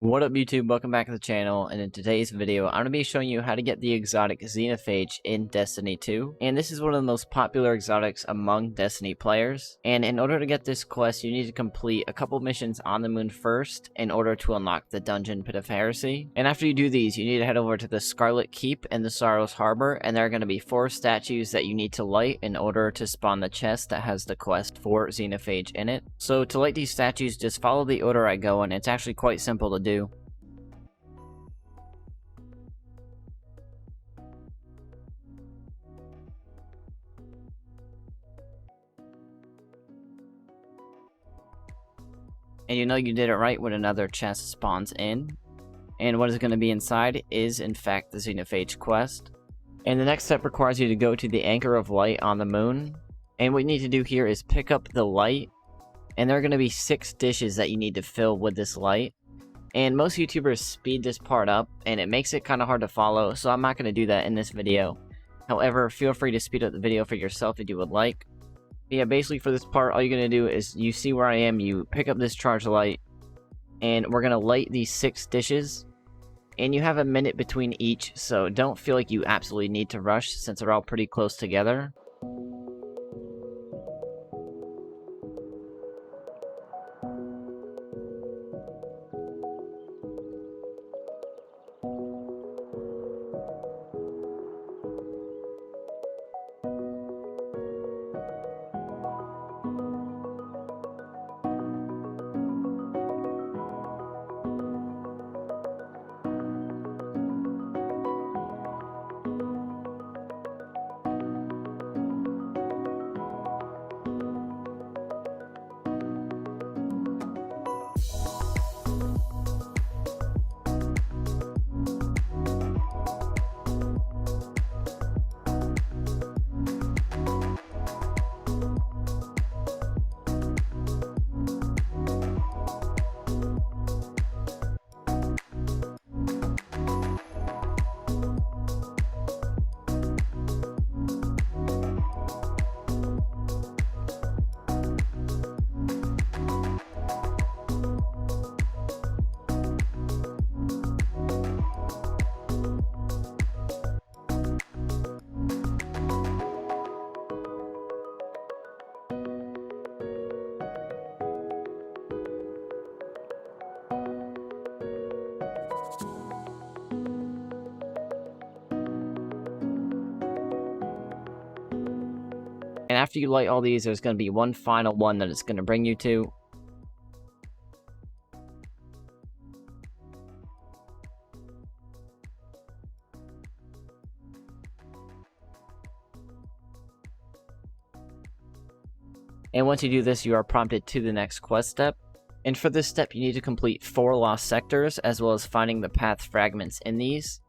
What up YouTube, welcome back to the channel, and in today's video, I'm going to be showing you how to get the exotic Xenophage in Destiny 2, and this is one of the most popular exotics among Destiny players, and in order to get this quest, you need to complete a couple missions on the moon first in order to unlock the dungeon Pit of Heresy, and after you do these, you need to head over to the Scarlet Keep and the Sorrows Harbor, and there are going to be 4 statues that you need to light in order to spawn the chest that has the quest for Xenophage in it. So to light these statues, just follow the order I go, and it's actually quite simple to do. And you know you did it right when another chest spawns in. And what is going to be inside is, in fact, the Xenophage quest. And the next step requires you to go to the Anchor of Light on the moon. And what you need to do here is pick up the light. And there are going to be 6 dishes that you need to fill with this light. And most YouTubers speed this part up, and it makes it kind of hard to follow, so I'm not going to do that in this video. However, feel free to speed up the video for yourself if you would like. Yeah, basically for this part, all you're going to do is, you see where I am, you pick up this charge light, and we're going to light these 6 dishes, and you have a minute between each, so don't feel like you absolutely need to rush, since they're all pretty close together. And after you light all these, there's going to be one final one that it's going to bring you to. And once you do this, you are prompted to the next quest step. And for this step, you need to complete 4 lost sectors, as well as finding the path fragments in these.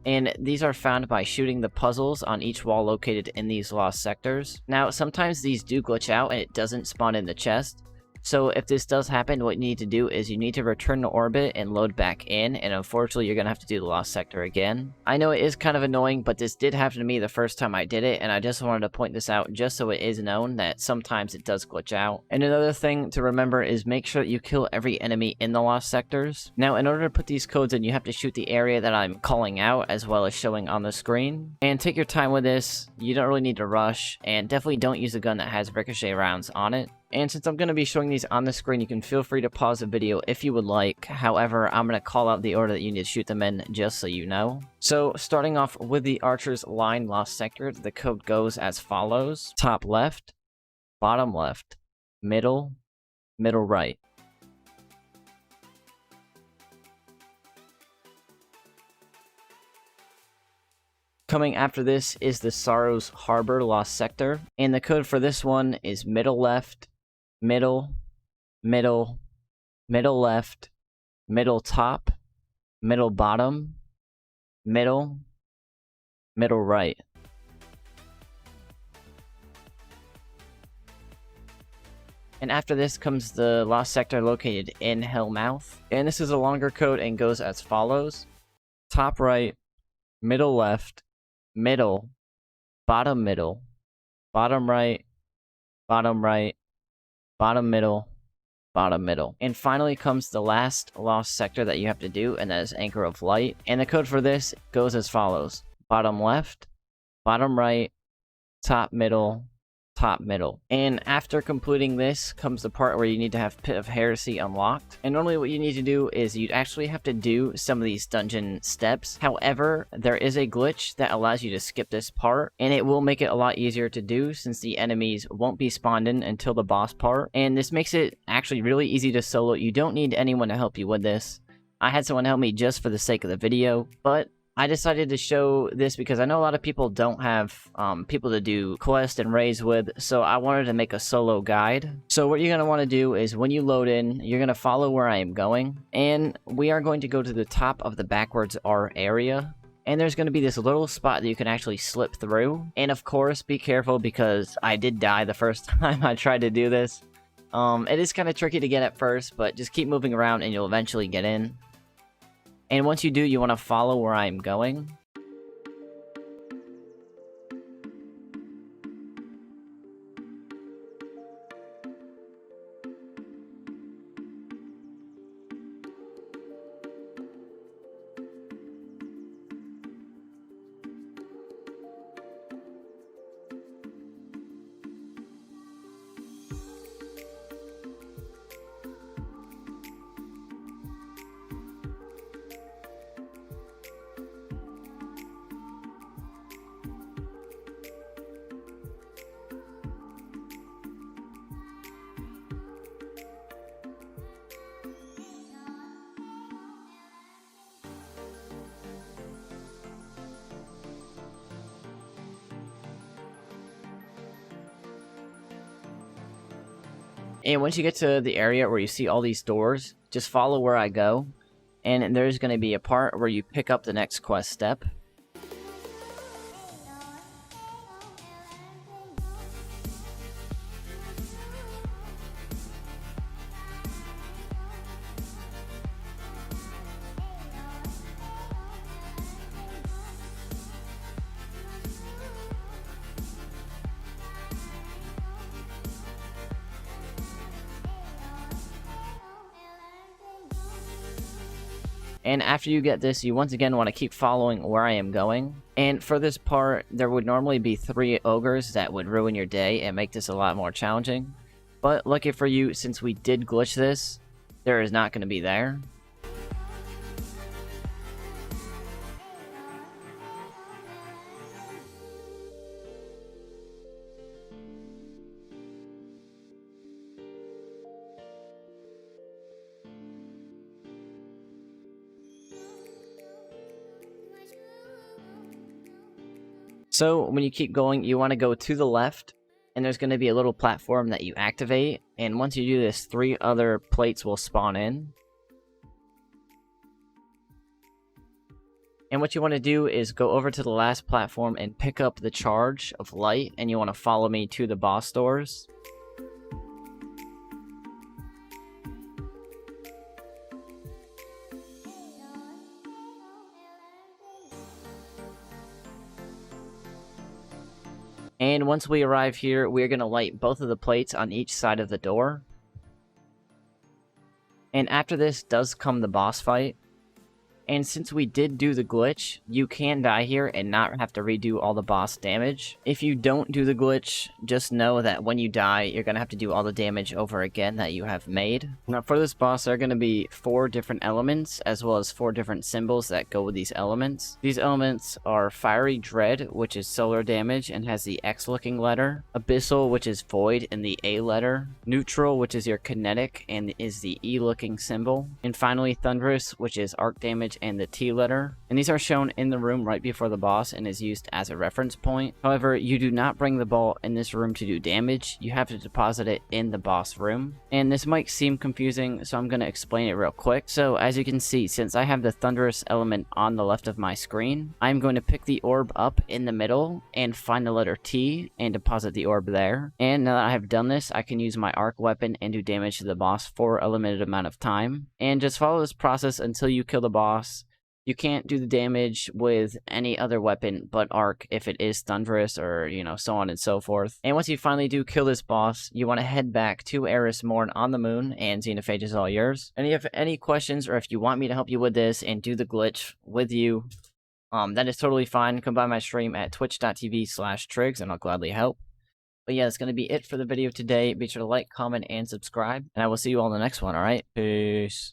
And these are found by shooting the puzzles on each wall located in these lost sectors. Now, sometimes these do glitch out and it doesn't spawn in the chest. So if this does happen, what you need to do is you need to return to orbit and load back in, and unfortunately you're going to have to do the lost sector again. I know it is kind of annoying, but this did happen to me the first time I did it, and I just wanted to point this out just so it is known that sometimes it does glitch out. And another thing to remember is make sure that you kill every enemy in the lost sectors. Now, in order to put these codes in, you have to shoot the area that I'm calling out as well as showing on the screen. And take your time with this, you don't really need to rush, and definitely don't use a gun that has ricochet rounds on it. And since I'm going to be showing these on the screen, you can feel free to pause the video if you would like. However, I'm going to call out the order that you need to shoot them in, just so you know. So, starting off with the Archer's Line Lost Sector, the code goes as follows. Top left, bottom left, middle, middle right. Coming after this is the Sorrows Harbor Lost Sector, and the code for this one is middle left, middle, middle, middle left, middle top, middle bottom, middle, middle right. And after this comes the lost sector located in Hellmouth. And this is a longer code and goes as follows. Top right, middle left, middle, bottom middle, bottom right, bottom right, bottom middle, bottom middle. And finally comes the last lost sector that you have to do, and that is Anchor of Light. And the code for this goes as follows: bottom left, bottom right, top middle, top middle. And after completing this comes the part where you need to have Pit of Heresy unlocked. And normally what you need to do is you'd actually have to do some of these dungeon steps. However, there is a glitch that allows you to skip this part, and it will make it a lot easier to do since the enemies won't be spawned in until the boss part. And this makes it actually really easy to solo. You don't need anyone to help you with this. I had someone help me just for the sake of the video, but I decided to show this because I know a lot of people don't have people to do quest and raids with, so I wanted to make a solo guide. So what you're going to want to do is when you load in, you're going to follow where I am going, and we are going to go to the top of the backwards R area. And there's going to be this little spot that you can actually slip through. And of course, be careful because I did die the first time I tried to do this. It is kind of tricky to get at first, but just keep moving around and you'll eventually get in. And once you do, you want to follow where I'm going. And once you get to the area where you see all these doors, just follow where I go. And there's going to be a part where you pick up the next quest step. And after you get this, you once again want to keep following where I am going. And for this part, there would normally be 3 ogres that would ruin your day and make this a lot more challenging. But lucky for you, since we did glitch this, there is not going to be there. So when you keep going, you want to go to the left, and there's going to be a little platform that you activate, and once you do this, 3 other plates will spawn in. And what you want to do is go over to the last platform and pick up the charge of light, and you want to follow me to the boss doors. And once we arrive here, we're going to light both of the plates on each side of the door. And after this does come the boss fight. And since we did do the glitch, you can die here and not have to redo all the boss damage. If you don't do the glitch, just know that when you die, you're going to have to do all the damage over again that you have made. Now for this boss, there are going to be 4 different elements, as well as 4 different symbols that go with these elements. These elements are Fiery Dread, which is solar damage and has the X looking letter. Abyssal, which is void and the A letter. Neutral, which is your kinetic and is the E looking symbol. And finally Thunderous, which is arc damage and the T letter. And these are shown in the room right before the boss and is used as a reference point. However, you do not bring the ball in this room to do damage. You have to deposit it in the boss room. And this might seem confusing, so I'm going to explain it real quick. So as you can see, since I have the Thunderous element on the left of my screen, I'm going to pick the orb up in the middle and find the letter T and deposit the orb there. And now that I have done this, I can use my arc weapon and do damage to the boss for a limited amount of time. And just follow this process until you kill the boss. You can't do the damage with any other weapon but Arc if it is Thunderous or, so on and so forth. And once you finally do kill this boss, you want to head back to Eris Morn on the moon, and Xenophage is all yours. And if you have any questions, or if you want me to help you with this and do the glitch with you, that is totally fine. Come by my stream at twitch.tv/TriiGz and I'll gladly help. But yeah, that's going to be it for the video today. Be sure to like, comment, and subscribe. And I will see you all in the next one, alright? Peace.